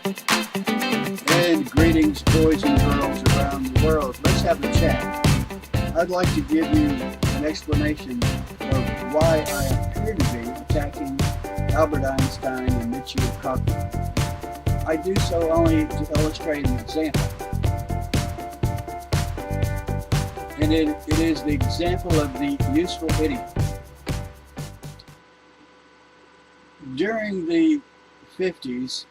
And greetings, boys and girls around the world. Let's have a chat. I'd like to give you an explanation of why I appear to be attacking Albert Einstein and Michio Kaku. I do so only to illustrate an example. And it is the example of the useful idiot. During the 50s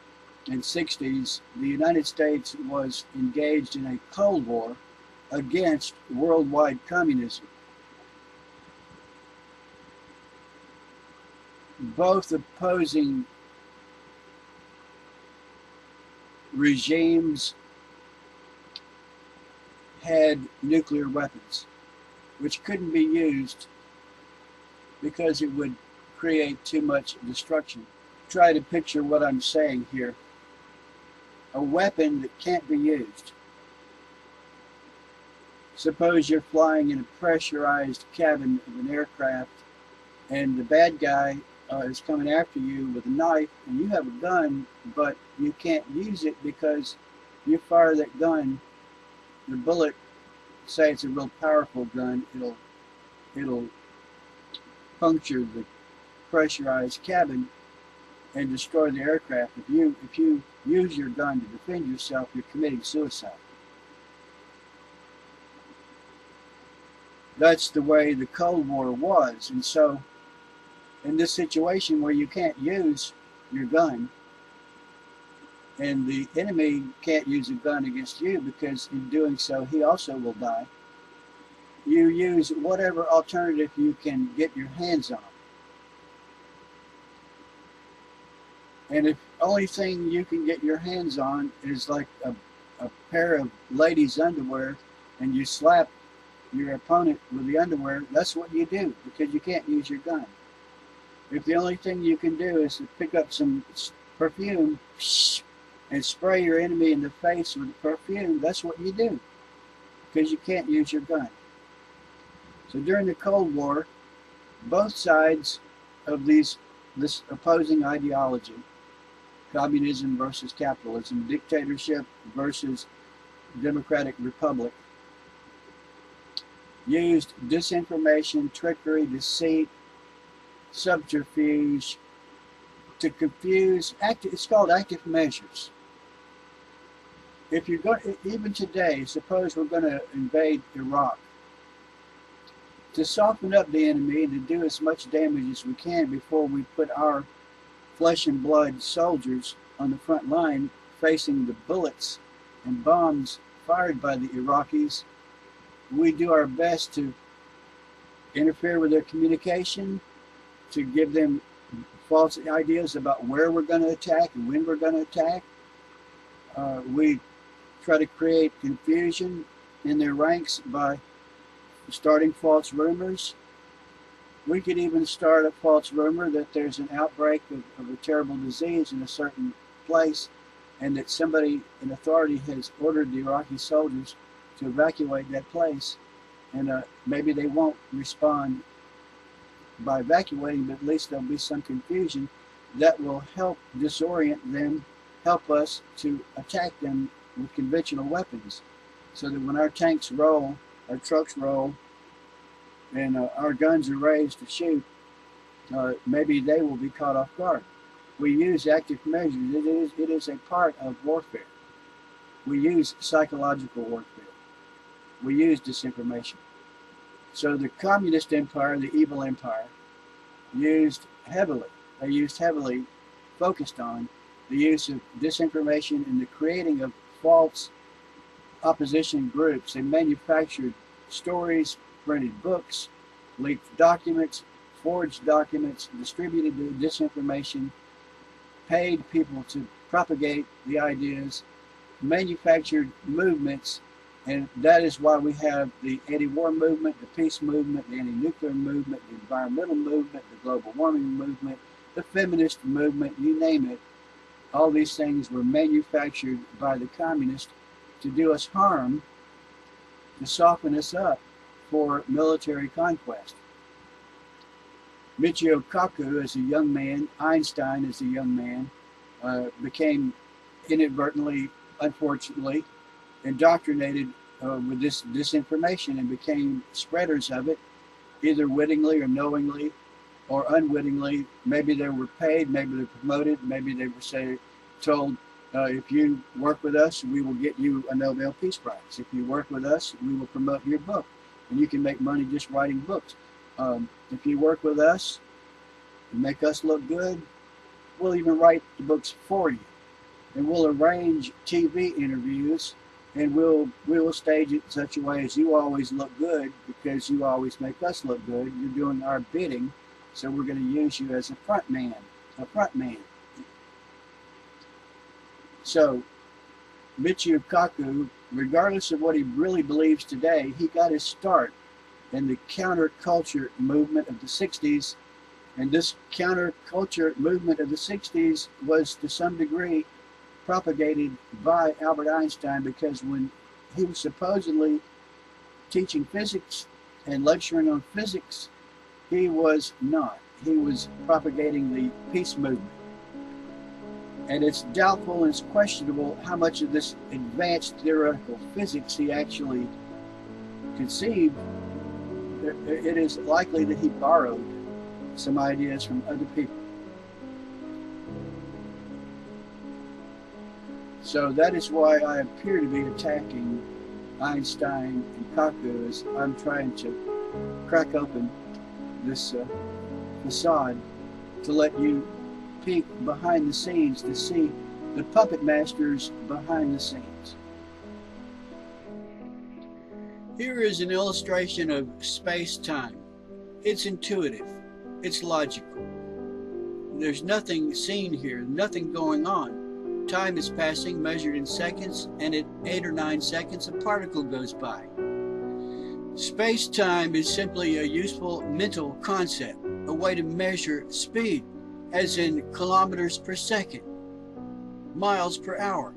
and 60s, the United States was engaged in a Cold War against worldwide communism. Both opposing regimes had nuclear weapons, which couldn't be used because it would create too much destruction. Try to picture what I'm saying here. A weapon that can't be used. Suppose you're flying in a pressurized cabin of an aircraft and the bad guy is coming after you with a knife, and you have a gun, but you can't use it because you fire that gun, the bullet, say it's a real powerful gun, it'll puncture the pressurized cabin and destroy the aircraft. If you use your gun to defend yourself, you're committing suicide. That's the way the Cold War was. And so in this situation where you can't use your gun and the enemy can't use a gun against you, because in doing so he also will die, you use whatever alternative you can get your hands on. And if only thing you can get your hands on is like a pair of ladies' underwear, and you slap your opponent with the underwear, that's what you do, because you can't use your gun. If the only thing you can do is to pick up some perfume and spray your enemy in the face with the perfume, that's what you do, because you can't use your gun. So during the Cold War, both sides of this opposing ideology, communism versus capitalism, dictatorship versus democratic republic, used disinformation, trickery, deceit, subterfuge to confuse. It's called active measures. If you're going, even today, suppose we're going to invade Iraq, to soften up the enemy and to do as much damage as we can before we put our flesh and blood soldiers on the front line facing the bullets and bombs fired by the Iraqis, we do our best to interfere with their communication, to give them false ideas about where we're going to attack and when we're going to attack. We try to create confusion in their ranks by starting false rumors. We could even start a false rumor that there's an outbreak of a terrible disease in a certain place, and that somebody in authority has ordered the Iraqi soldiers to evacuate that place. And maybe they won't respond by evacuating, but at least there'll be some confusion that will help disorient them, help us to attack them with conventional weapons, so that when our tanks roll, our trucks roll, and our guns are raised to shoot, maybe they will be caught off guard. We use active measures. It is a part of warfare. We use psychological warfare. We use disinformation. So the communist empire, the evil empire, used heavily, focused on the use of disinformation and the creating of false opposition groups. They manufactured stories, printed books, leaked documents, forged documents, distributed disinformation, paid people to propagate the ideas, manufactured movements. And that is why we have the anti-war movement, the peace movement, the anti-nuclear movement, the environmental movement, the global warming movement, the feminist movement, you name it. All these things were manufactured by the communists to do us harm, to soften us up for military conquest. Michio Kaku as a young man, Einstein as a young man, became inadvertently, unfortunately, indoctrinated with this disinformation and became spreaders of it, either wittingly or knowingly or unwittingly. Maybe they were paid, maybe they're promoted, maybe they were told, if you work with us, we will get you a Nobel Peace Prize. If you work with us, we will promote your book, and you can make money just writing books. If you work with us and make us look good, we'll even write the books for you, and we'll arrange TV interviews, and we'll stage it in such a way as you always look good because you always make us look good. You're doing our bidding, so we're going to use you as a front man. So Michio Kaku, regardless of what he really believes today, he got his start in the counterculture movement of the 60s. And this counterculture movement of the 60s was to some degree propagated by Albert Einstein, because when he was supposedly teaching physics and lecturing on physics, he was not. He was propagating the peace movement. And it's doubtful and it's questionable how much of this advanced theoretical physics he actually conceived. It is likely that he borrowed some ideas from other people. So that is why I appear to be attacking Einstein and Kaku, as I'm trying to crack open this facade to let you peek behind the scenes to see the puppet masters behind the scenes. Here is an illustration of space-time. It's intuitive. It's logical. There's nothing seen here, nothing going on. Time is passing, measured in seconds, and at 8 or 9 seconds, a particle goes by. Space-time is simply a useful mental concept, a way to measure speed, as in kilometers per second, miles per hour.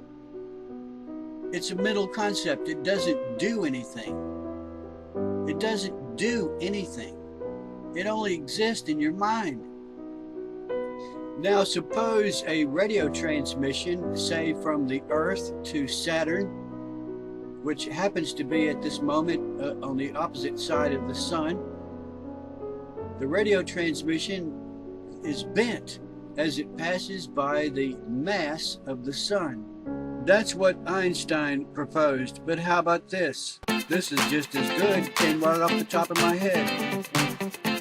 It's a mental concept. It doesn't do anything. It doesn't do anything. It only exists in your mind. Now suppose a radio transmission, say from the Earth to Saturn, which happens to be at this moment on the opposite side of the sun. The radio transmission is bent as it passes by the mass of the sun. That's what Einstein proposed, but how about this? This is just as good, came right off the top of my head.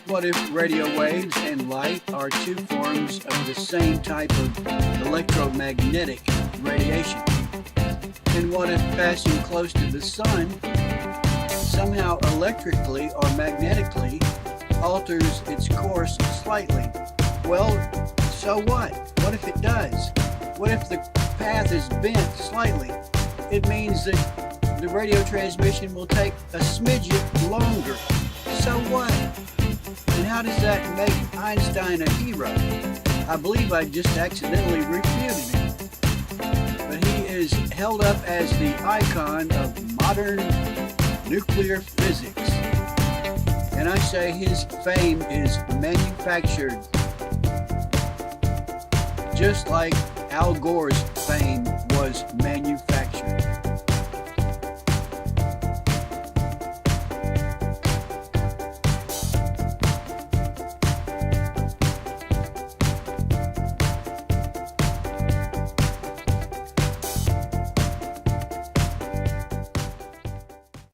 What if radio waves and light are two forms of the same type of electromagnetic radiation? And what if passing close to the sun somehow electrically or magnetically alters its course slightly? Well, so what? What if it does? What if the path is bent slightly? It means that the radio transmission will take a smidget longer. So what? And how does that make Einstein a hero? I believe I just accidentally refuted him. But he is held up as the icon of modern nuclear physics. And I say his fame is manufactured, just like Al Gore's